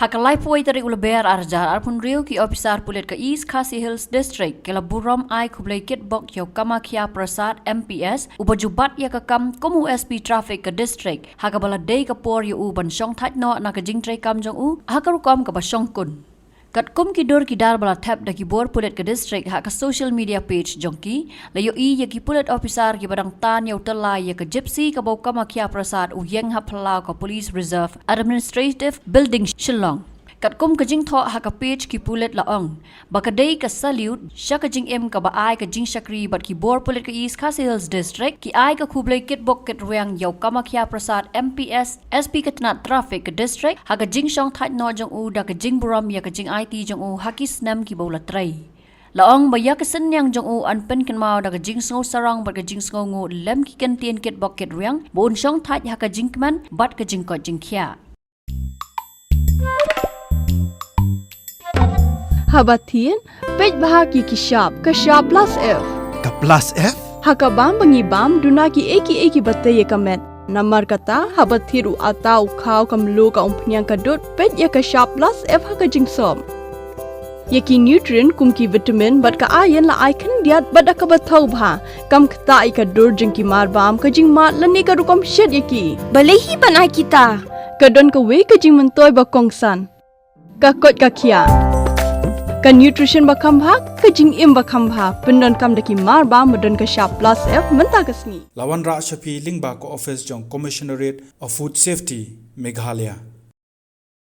Hakalai poi tarik ulaber arjar arpun riu ki Ophisar Pulit ke East Khasi Hills District kela buram ai kublai Kitbok yo Kamakya Prasad MPS ubajubat ya kakam komu SP traffic ke district hakabala day ke por yo uban Shongthait no na ke jing trai kam jong u hakarukom ke ba Shong kun. Kat kum ki dor ki dar bala tap da ki bor Pulit ke district hak ke social media page jongki la yo ya ki Pulit Ophisar ki badang tan yo Tyllai ya ke Gypsy ke bau Kamakya Prasad u yeng hap halau ke Police Reserve Administrative Building Shillong. Kat kum ke jing tho hak ke page ki Pulit laong bakadai ke salute sya ke jing em ke ba ai ke jing shakri bat ki bor Pulit ke East Khasi Hills District ki ai ke kublai Kitbok ket ruang yo Kamakya Prasad MPS SP ke tenat traffic ke district hak ke jing Shongthait no jong u da ke jing buram ya ke jing IT jong u hakis nam ki bola trai laong baya ke senyang jong u an pen ken mau da ke jing sngo sarang bat ke jing sngo ngu lem ki ken tien Kitbok ket ruang bon Shongthait hak ke jing kman bat ke jing ko jing khia Habatin, pej bahagi ki shop plus F. Ka plus F? Hakabam bangibam duna ki eki batay kamet. Namar kata habatiru atau kau kamlu ka umpnyang kadut pej ya ka shop plus F haka jingsom. Yaki nutrient kum ki vitamin bat ka ayan la icon diat bat ka batau bha kam kata ka dur jing ki marbam ka jing mat lani ka rukom shed yaki. Balehi banai kita. Kadon ka we ka jing mentoy ba kongsan. Ka kot ka kia. Ka nutrition bakam bhak ka jing im bakam bha pendon kam daki mar ba modon ka shop plus F menta kasni Lawan Ra Shapi Lingba ko office jong Commissionerate of Food Safety Meghalaya